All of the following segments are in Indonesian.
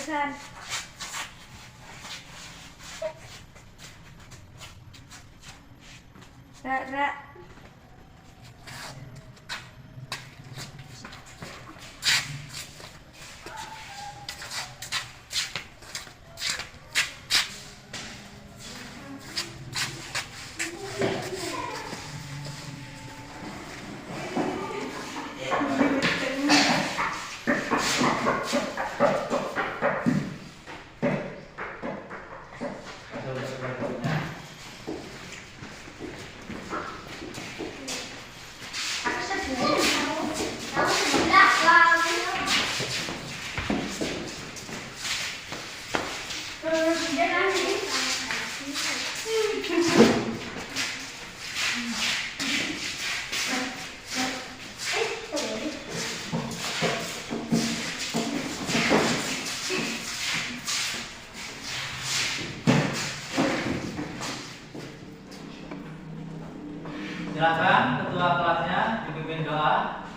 tulisan. Ra. Silakan ketua kelasnya dipimpin doa.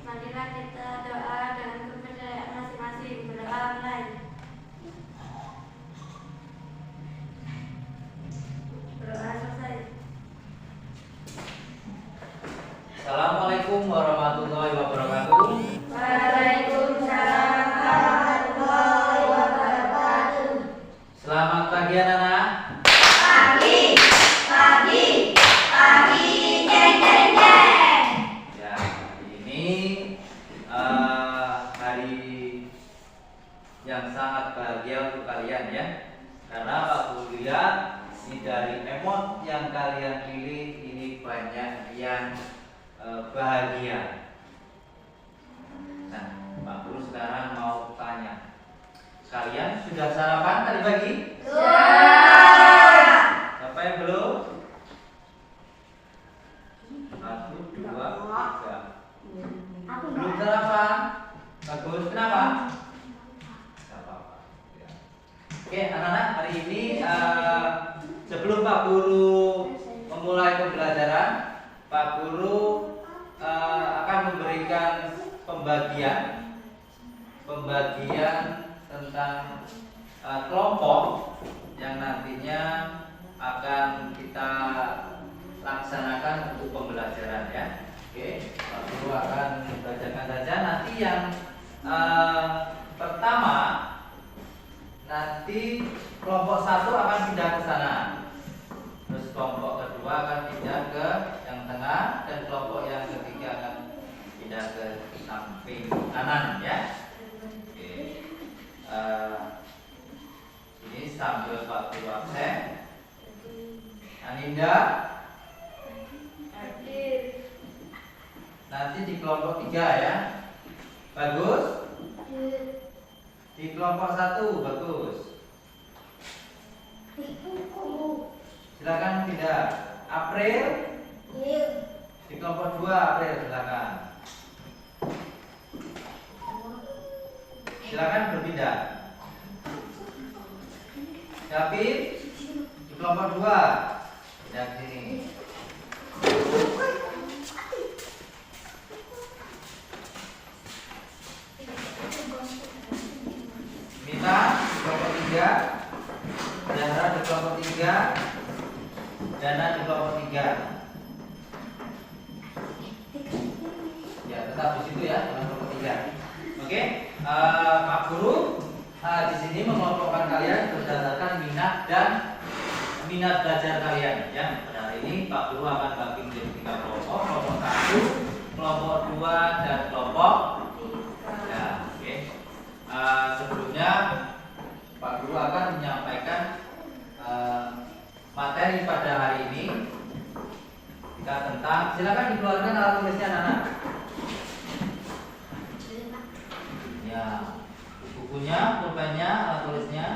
Marilah kita doa dengan kepercayaan masing-masing. Berdoa mulai. Berdoa selesai. Assalamualaikum warahmatullahi wabarakatuh. Waalaikumsalam warahmatullahi wabarakatuh. Selamat pagi anak-anak. Pagi, jeng jeng jeng. Ya, hari ini hari yang sangat bahagia untuk kalian ya. Karena Pak Guru lihat ini dari emot yang kalian pilih ini banyak yang bahagia. Nah, Pak Guru sekarang mau tanya, kalian sudah sarapan tadi pagi? Sudah. Siapa yang belum? 1, 2, 3. Belum sarapan? Bagus, kenapa? Gak apa-apa. Ya. Oke, anak-anak, hari ini sebelum Pak Guru memulai pembelajaran, Pak Guru akan memberikan pembagian tentang kelompok yang nantinya akan kita laksanakan untuk pembelajaran ya. Oke, Pak Guru akan membacakan saja. Nanti yang pertama, nanti kelompok 1 akan pindah ke sana. Terus kelompok kedua akan pindah ke yang tengah dan kelompok yang ketiga akan pindah ke samping kanan ya. Oke. Ini sambil Pak Guru absen. Aninda. Nanti di kelompok 3 ya. Bagus? Di kelompok 1 bagus. Silakan pindah. April. Di kelompok 2 April silakan. Silakan berpindah. David di kelompok 2 pindah ke sini. Mita di kelompok 3, Zahra di kelompok 3, Dana di kelompok 3. Ya, tetap di situ ya, dengan kelompok 3. Oke, Pak Guru di sini mengelompokkan kalian berdasarkan minat belajar kalian ya. Pada hari ini Pak Guru akan bagi menjadi 3 kelompok, kelompok 1, kelompok 2 dan kelompok 3. Oke. Sebelumnya Pak Guru akan menyampaikan materi pada hari ini kita tentang, silakan dikeluarkan alat tulisnya anak-anak. Ya, bukunya, pulpennya, alat tulisnya.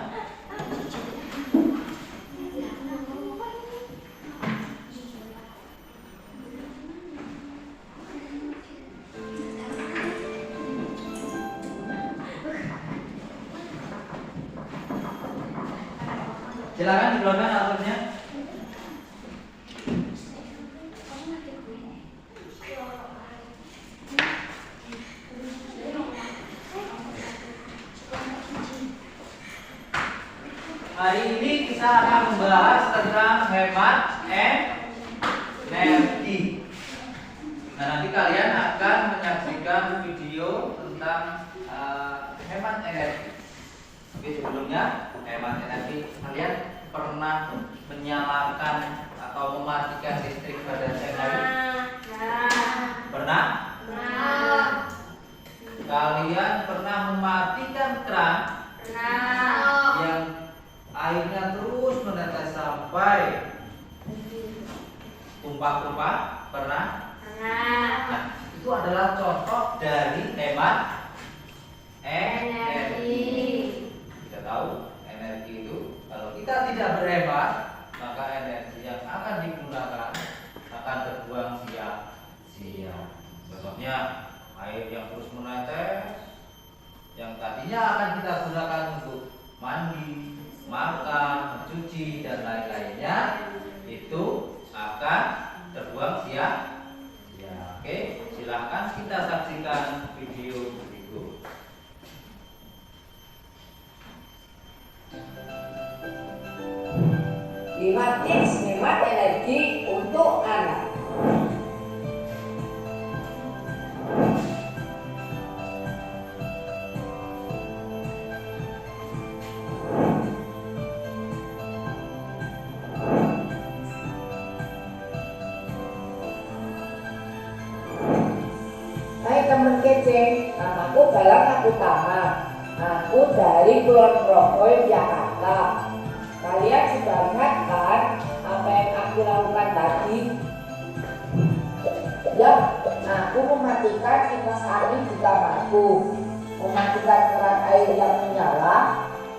Silakan dikeluarkan alatnya. menyalakan atau mematikan listrik pada siang hari? Pernah? Kalian pernah mematikan keran yang airnya terus menetes sampai tumpah-tumpah? Pernah? Nah, itu adalah contoh dari hemat energi. Kita tahu energi itu kalau kita tidak berhemat, maka energi yang akan digunakan akan terbuang sia-sia. Contohnya air yang terus menetes yang tadinya akan kita gunakan untuk mandi, makan, mencuci dan lain-lainnya itu akan terbuang sia-sia. Oke, silakan kita saksikan video berikut. Lima tips hemat energi untuk anak. Hai teman kece, namaku Galang Akutama. Aku dari Kulon Progo, Jakarta. Kalian sudah lihat kan apa yang aku lakukan tadi? Ya, aku mematikan kipas angin di kamarku, mematikan keran air yang menyala,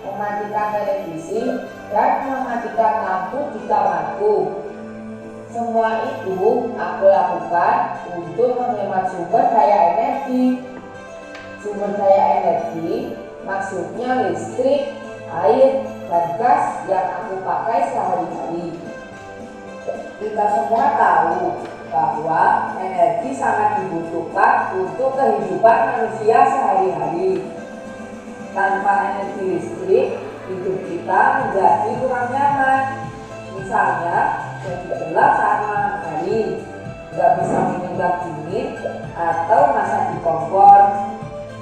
mematikan televisi, dan mematikan lampu di kamarku. Semua itu aku lakukan untuk menghemat sumber daya energi. Sumber daya energi maksudnya listrik, air, dan gas yang aku pakai sehari-hari. Kita semua tahu bahwa energi sangat dibutuhkan untuk kehidupan manusia sehari-hari. Tanpa energi listrik, hidup kita menjadi kurang nyaman. Misalnya, jadi gelap saat malam hari, nggak bisa minum dingin atau masak di kompor,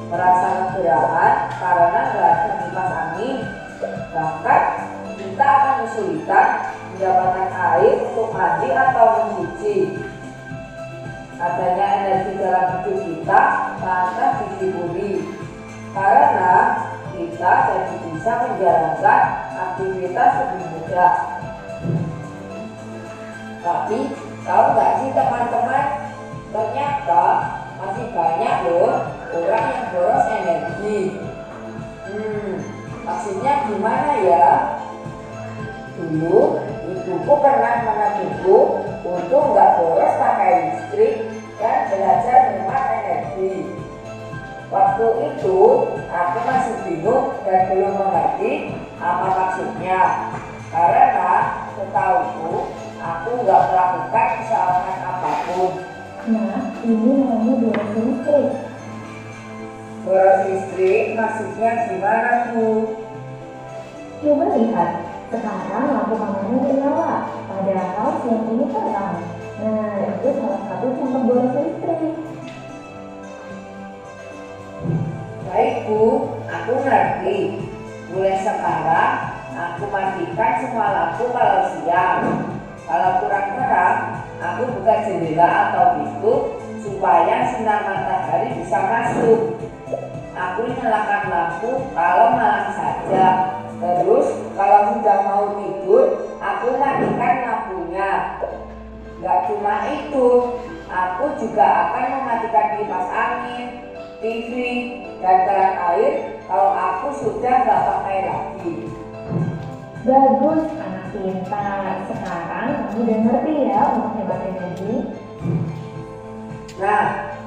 merasa kegerahan karena nggak ada kipas angin. Bahkan kita akan kesulitan mendapatkan air untuk mandi atau mencuci. Adanya energi dalam hidup kita lantas disyukuri karena kita jadi bisa menjalankan aktivitas lebih mudah. Tapi tahu nggak sih teman-teman, ternyata masih banyak loh orang yang boros energi. Maksudnya gimana ya? Dulu ibuku pernah menegurku untuk nggak boros pakai listrik dan belajar hemat energi. Waktu itu aku masih bingung dan belum mengerti apa maksudnya. Karena setahuku aku nggak melakukan kesalahan apapun. Nah, ini namanya boros listrik. Boros listrik maksudnya gimana, Bu? Coba lihat, sekarang lampu kamarnya menyala, padahal siang ini terang. Nah, itu salah satu contoh boros listrik. Baik, Bu, aku ngerti. Mulai sekarang aku matikan semua lampu kalau siang. Kalau kurang terang, aku buka jendela atau pintu supaya sinar matahari bisa masuk. Aku nyalakan lampu kalau malam saja. Terus kalau sudah mau tidur, aku matikan lampunya. Gak cuma itu, aku juga akan mematikan kipas angin, TV, dan keran air kalau aku sudah gak pakai lagi. Bagus, anak pintar. Sekarang kamu udah ngerti ya untuk hemat energi. Nah,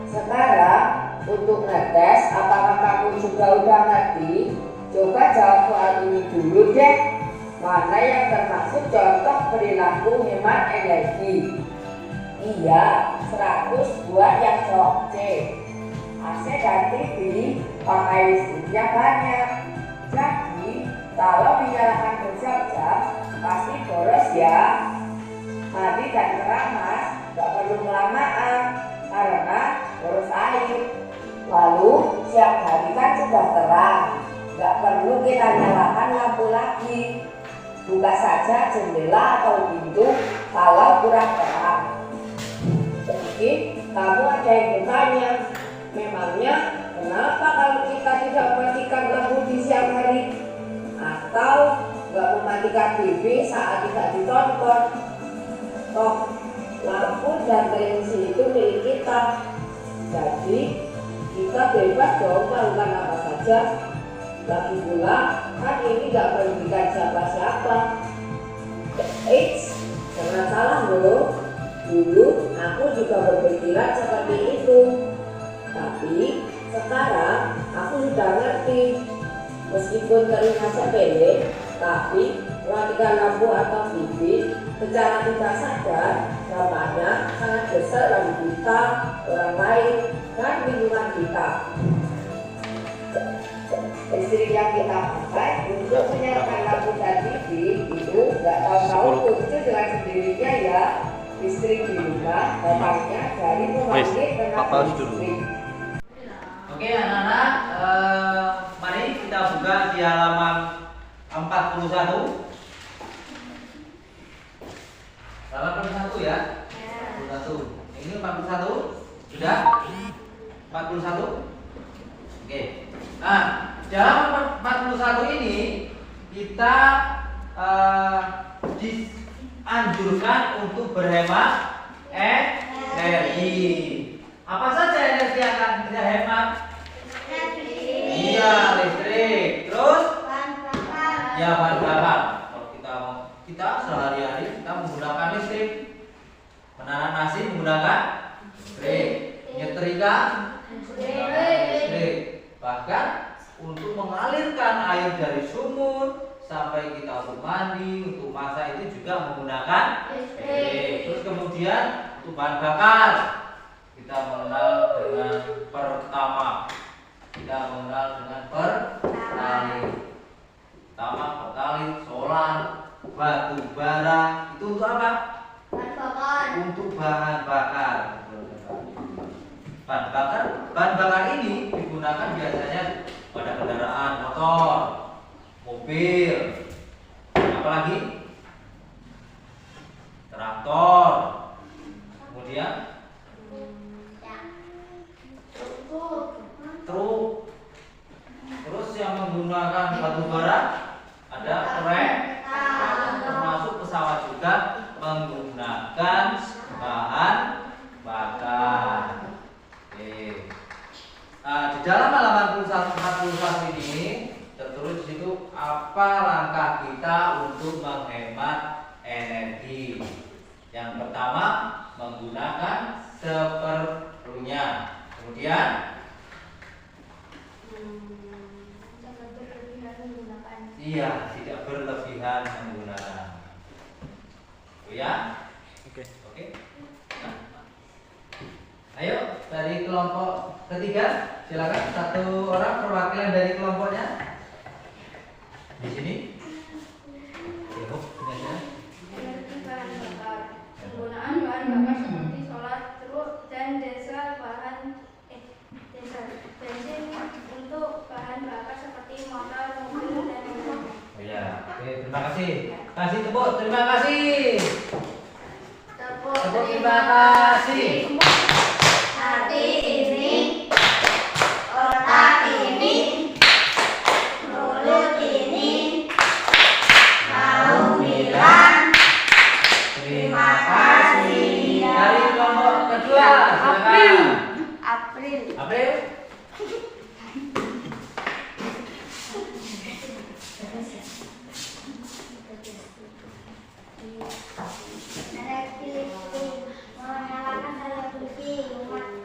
sekarang untuk ngetes apakah kamu juga udah ngerti, coba jawab soal ini dulu deh. Mana yang termasuk contoh perilaku hemat energi? Iya, 100 buat yang jawab C. AC dan TV pakai listriknya banyak. Jadi, kalau dinyalakan berjam-jam, pasti boros ya. Mandi dan keramas gak perlu kelamaan karena boros air. Lalu siang hari kan sudah terang, gak perlu kita nyalakan lampu lagi. Buka saja jendela atau pintu kalau kurang terang. Mungkin kamu ada yang bertanya, memangnya kenapa kalau kita tidak mematikan lampu di siang hari? Atau nggak mematikan TV saat tidak ditonton? Toh, lampu dan televisi itu milik kita. Jadi, kita bebas dong melakukan apa saja. Lagi pula, kan ini nggak merugikan siapa-siapa. Eits, jangan salah loh. Dulu aku juga berpikiran seperti itu. Tapi sekarang aku sudah ngerti. Meskipun terlihat sepele, tapi mematikan lampu atau TV secara tidak sadar dampaknya sangat besar bagi kita, orang lain, dan lingkungan kita. Listrik yang kita pakai untuk menyalakan lampu dan TV itu nggak tahu-tahu muncul dengan sendirinya ya. Listrik di rumah datangnya dari pembangkit tenaga listrik. Oke anak-anak, mari kita buka di halaman 41. Halaman 41 ya. 41. Ini 41. Sudah? 41. Oke. Nah, dalam 41 ini kita dianjurkan untuk berhemat energi. Apa saja energi yang akan kita hemat? Iya, listrik. Terus? Ya, bahan bakar. Kalau kita sehari-hari kita menggunakan listrik. Menahan nasi menggunakan listrik. Nyetrika menggunakan listrik. Bahkan untuk mengalirkan air dari sumur sampai kita untuk mandi, untuk masak itu juga menggunakan listrik. Terus kemudian untuk bahan bakar kita mengenal dengan pertama. Kita mengenal dengan pertalite. Pertama pertalite, solar, batu bara. Itu untuk apa? Untuk bahan bakar. Bahan bakar ini digunakan biasanya pada kendaraan motor, mobil, apalagi traktor, kemudian truk. Terus yang menggunakan batu bara ada kereta, termasuk pesawat juga menggunakan bahan bakar. Oke. Di dalam halaman 41 ini tertulis di situ apa langkah kita untuk menghemat energi. Yang pertama menggunakan seperlunya. Kemudian iya, tidak berlebihan menggunakan. Oh ya? Oke. Nah. Ayo dari kelompok ketiga, silakan satu orang perwakilan dari kelompoknya. Di sini. Energi bahan bakar. Penggunaan bahan bakar seperti solar, truk, dan bensin untuk bahan bakar seperti motor, mobil, dan lain-lain. Oh ya, oke, terima kasih. Kasih tepuk, terima kasih. Tepuk, terima kasih. Hati ini, otak ini, mulut ini, mau bilang terima kasih. Dari kelompok kedua, silakan. April. Energi listrik, menyalakan televisi,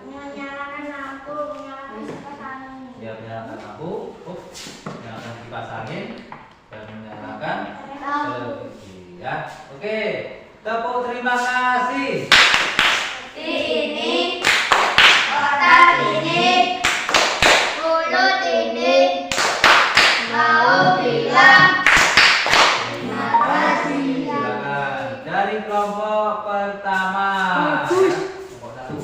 menyalakan lampu, menyalakan kipas angin. Ya, menyalakan lampu, menyalakan kipas angin, dan menyalakan televisi. Ya, oke. Tepuk terima kasih. Hati ini, otak ini, mulut ini, mau bilang terima kasih. Silakan dari kelompok pertama. Kelompok satu.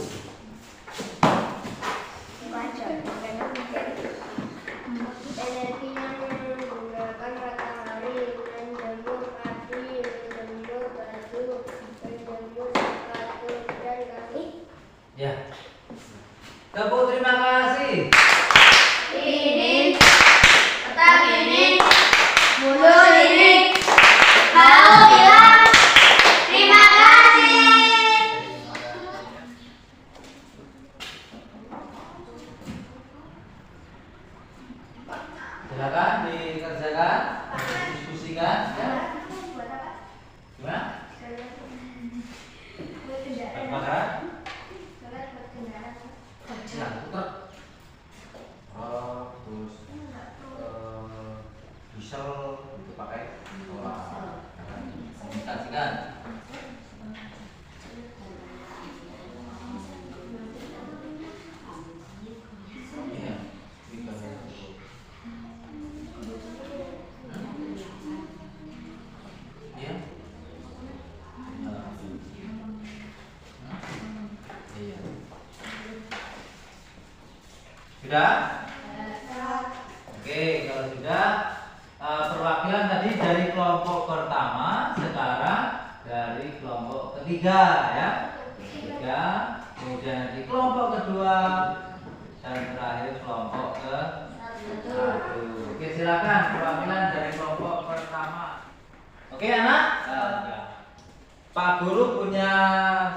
Energi yang menggunakan matahari, bulan, jagung, Tepuk terima kasih. Ini, tetap ini, mulut ini, mau bilang terima kasih. Silakan dikerjakan, diskusikan ya. Gimana? Kebakaran? Ya, putar. Terus diesel itu pakai solar. Komunikasikan. Iya, iya. Iya. Sudah? Oke, kalau sudah perwakilan tadi dari kelompok pertama, sekarang dari kelompok ketiga ya. Ketiga, kemudian nanti kelompok kedua dan terakhir kelompok ke satu. Oke, silakan perwakilan dari kelompok pertama. Oke, anak. Pak Guru punya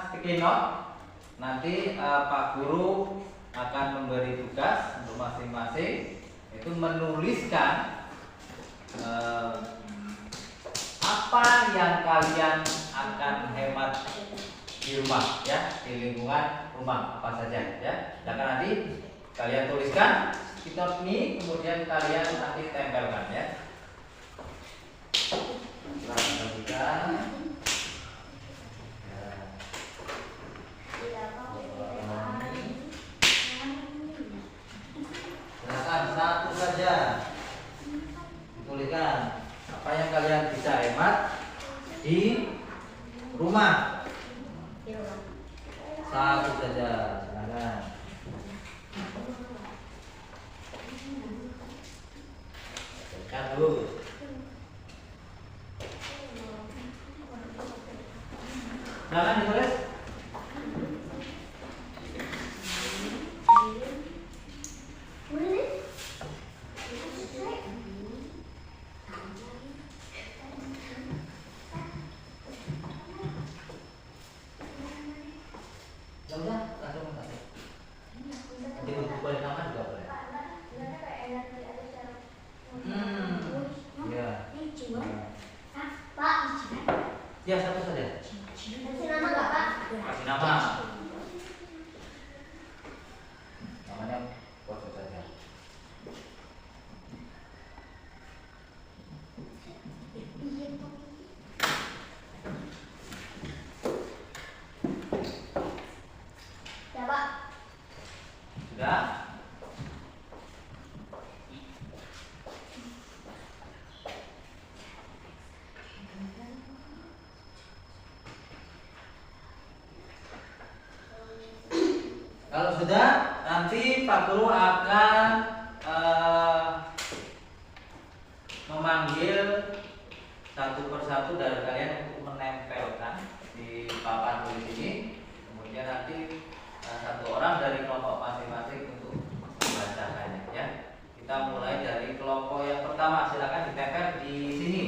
sticky note. Nanti Pak Guru akan memberi tugas untuk masing-masing itu menuliskan apa yang kalian akan hemat di rumah ya, di lingkungan rumah apa saja ya. Dan nanti kalian tuliskan sticky note ini, kemudian kalian nanti tempelkan ya. Silakan satu saja dituliskan apa yang kalian bisa hemat di rumah. Satu saja, silakan. Tekan dulu. Silakan ditulis. Ya udah, langsung kasih. Nanti untuk balik nama juga boleh. Ya. Ya, satu saja. Kasih nama nggak, Pak? Kasih nama. Namanya foto saja. Ya, Pak. Sudah? Kalau sudah, nanti Pak Guru akan memanggil satu persatu dari kalian untuk menempelkan di papan tulis ini. Kemudian nanti satu orang dari kelompok masing-masing untuk membacakannya ya. Kita mulai dari kelompok yang pertama, silakan ditempel di sini.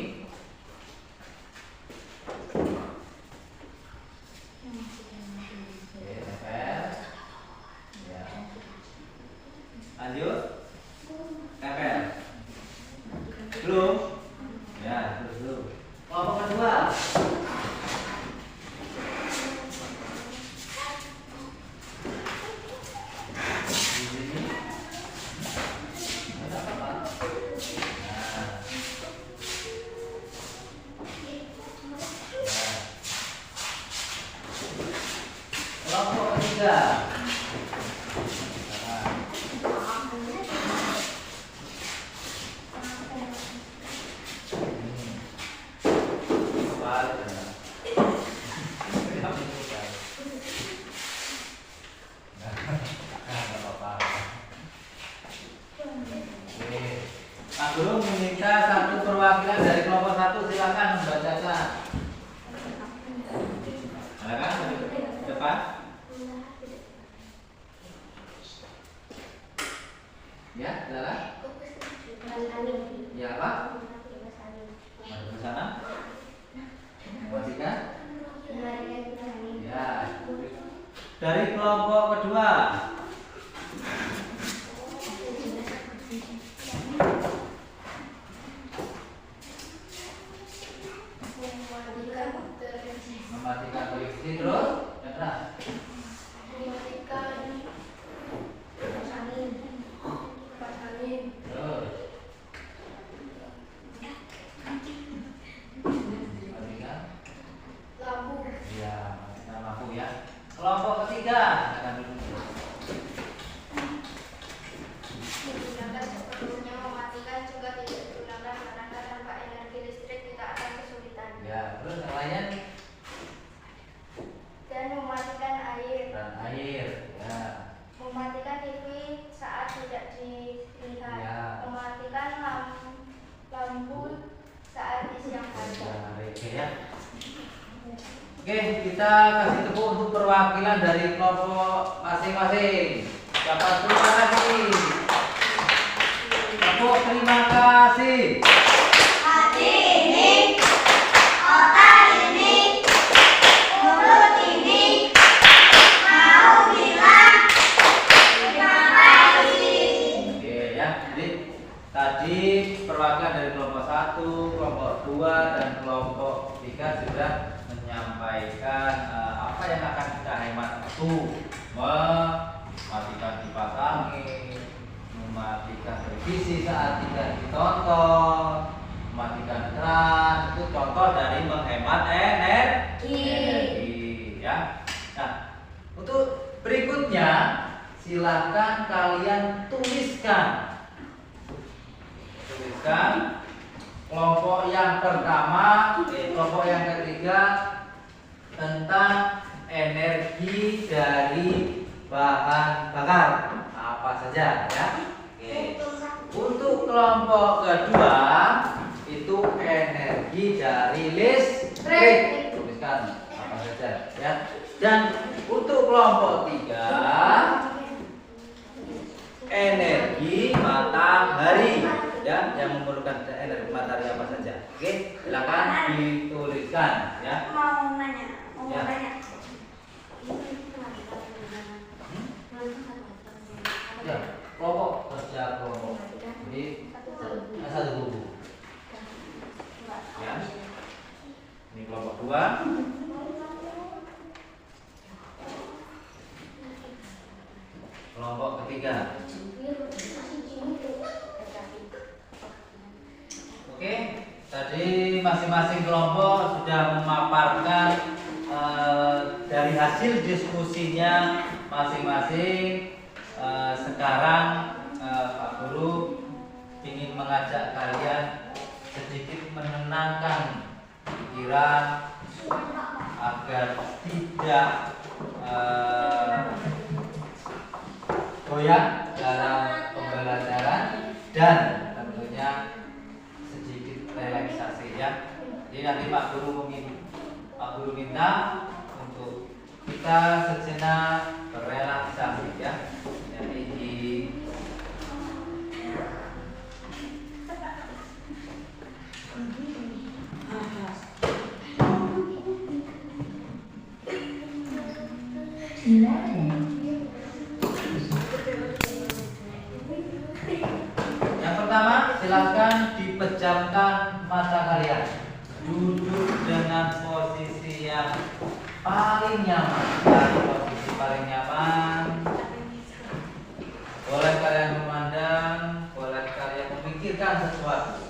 Oke, tempel. Ya. Lanjut. Tempel. Belum? Ya, terus dulu. Kelompok kedua. Di sini. Ada apa? Nah. Ya. Kelompok ketiga. Pak Guru meminta satu perwakilan dari kelompok satu, silakan membacakan. Silakan depan. dari kelompok kedua. Mematikan televisi terus, ya kan? Terus. Matikan. Ya, matikan lampu ya. Kelompok ketiga, akan dulu. Digunakan sepenuhnya, mematikan juga tidak digunakan karena tanpa energi listrik kita akan kesulitan. Ya, terus yang lainnya Dan mematikan air. dan air. Ya. Mematikan TV saat tidak dilihat. Ya. Mematikan lampu saat di siang hari. Oke ya. Oke, kita kasih tepuk untuk perwakilan dari kelompok masing-masing. Dapat terima kasih. Tepuk terima kasih. Hati ini, otak ini, mulut ini, mau bilang terima kasih. Oke ya. Jadi tadi perwakilan dari kelompok 1, kelompok 2 dan kelompok 3 sudah menyampaikan apa yang akan kita hemat itu mematikan kipas angin, mematikan televisi saat tidak ditonton, mematikan keran, itu contoh dari menghemat energi ya. Nah, untuk berikutnya silakan kalian tuliskan kelompok yang pertama, kelompok yang ketiga tentang energi dari bahan bakar apa saja ya. Oke. Untuk kelompok kedua itu energi dari listrik. Tuliskan apa saja ya. Dan untuk kelompok 3 energi matahari ya, yang memerlukan energi matahari apa saja. Oke, silakan dituliskan ya. Mau nanya. Ya. Ya, kelompok kerja kelompok. Jadi satu buku. Ya. Ini kelompok 2. Kelompok ketiga. Oke, tadi masing-masing kelompok sudah memaparkan dari hasil diskusinya masing-masing. Sekarang Pak Guru ingin mengajak kalian sedikit menenangkan pikiran agar tidak goyah dalam pembelajaran dan tentunya sedikit relaksasi ya. Jadi nanti Pak Guru minta untuk kita sejenak berrelaksasi ya. Jadi yang pertama, silakan dipejamkan mata kalian. Duduk dengan posisi yang paling nyaman. Cari posisi paling nyaman. Boleh kalian memandang, boleh kalian memikirkan sesuatu.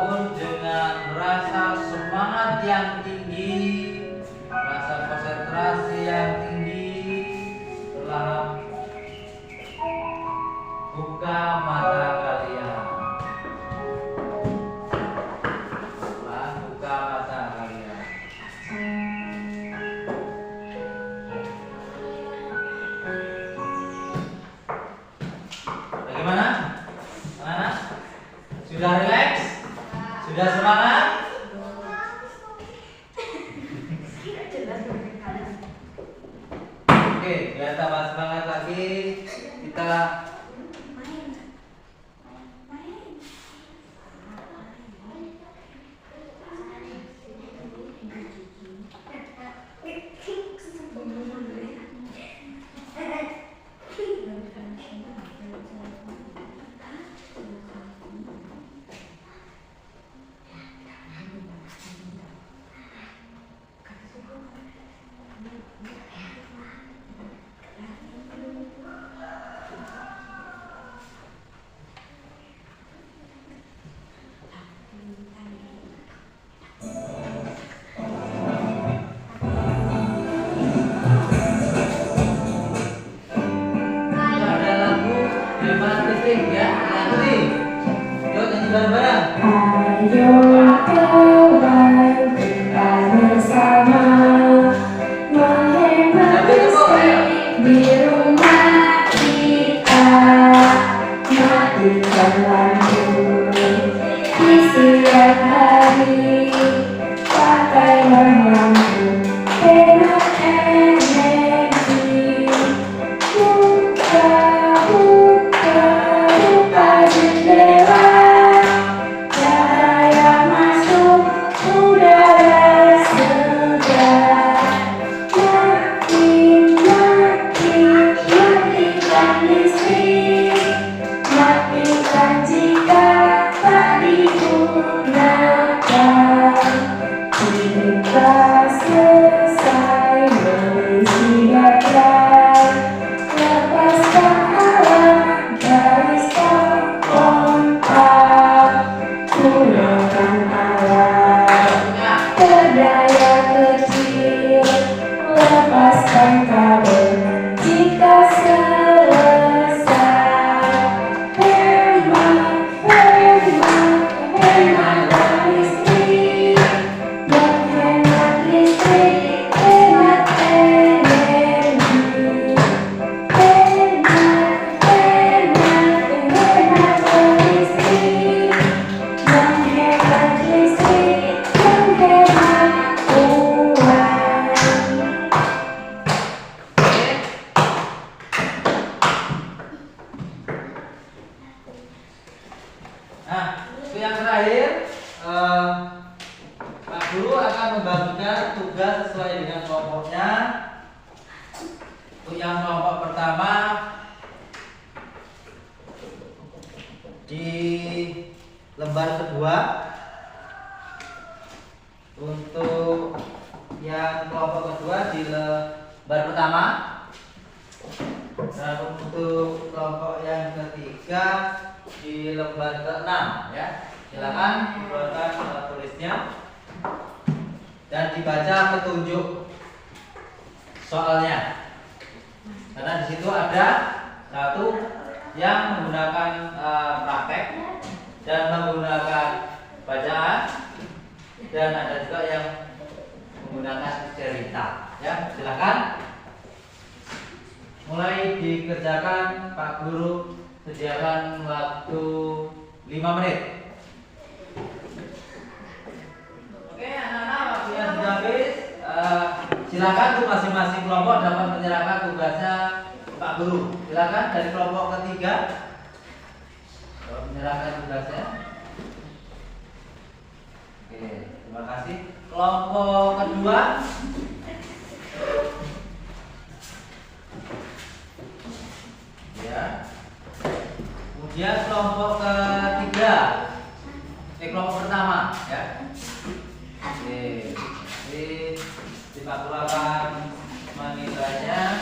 bangun dengan rasa semangat yang tinggi, rasa konsentrasi yang tinggi. Setelah buka mata kalian. Setelah buka mata kalian. Bagaimana? Anak-anak? Sudah rileks? Sudah semangat? Oke, biar tambah semangat lagi, kita ada lagu Hemat Detik ya, nanti. Yuk nyanyi bareng-bareng. Ayo kawan kita bersama menghemat listrik di rumah kita. Matikan lampu di siang hari, pakailah lampu hemat energi. Buka jendela, cahaya masuk udara segar. Matikan listrik, matikan jika tak digunakan. Kita selesai mengisi baterai, lepaskan alam dari stok kontak, gunakan alat berdaya kecil, lepaskan kabel jika selesai. Hemat listrik, menghemat listrik, hemat energi. Hemat listrik, menghemat listrik, menghemat uang. Nah, itu yang terakhir, Pak Guru akan membagikan tugas sesuai dengan kelompoknya. Untuk yang kelompok pertama di lembar kedua, untuk yang kelompok kedua di lembar pertama, dan untuk kelompok yang ketiga di lembar ke-6 ya. Silakan dibuatkan tulisnya dan dibaca petunjuk soalnya. Karena di situ ada satu yang menggunakan praktek dan menggunakan bacaan, dan ada juga yang menggunakan cerita. Ya, silakan. Mulai dikerjakan, Pak Guru sediakan waktu 5 menit. Oke, anak-anak, waktunya sudah habis. Silakan untuk masing-masing kelompok dapat menyerahkan tugasnya ke Pak Guru. Silakan dari kelompok ketiga menyerahkan tugasnya. Oke, terima kasih. Kelompok kedua. Ya. Kemudian kelompok ketiga, kelompok pertama, ya. Oke, jadi Pak Guru akan menilainya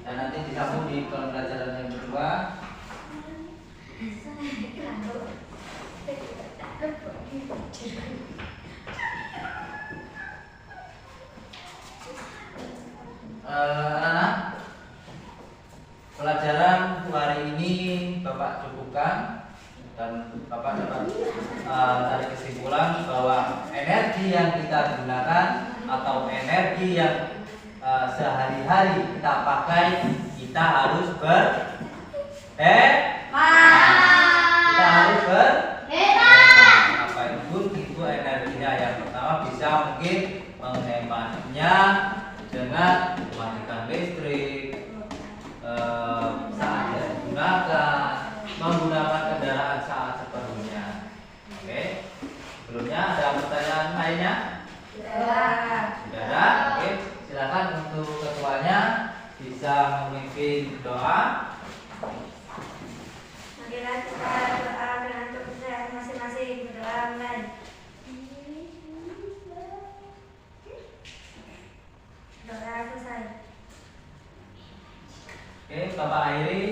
dan nanti disambung di pembelajaran yang kedua. Anak-anak, pelajaran hari ini Bapak cukupkan dan Bapak dapat tarik kesimpulan bahwa energi yang kita gunakan atau energi yang sehari-hari kita pakai, kita harus kita harus apa itu energinya. Yang pertama bisa mungkin menghematnya dengan mematikan listrik saat tidak digunakan, menggunakan kendaraan saat seperlunya. Oke, sebelumnya ada pertanyaan lainnya? Sudah ada? Oke, silakan untuk ketuanya bisa memimpin doa. Marilah kita doa dengan kepercayaan masing-masing. Berdoa mulai. Doa selesai. Oke, Bapak akhiri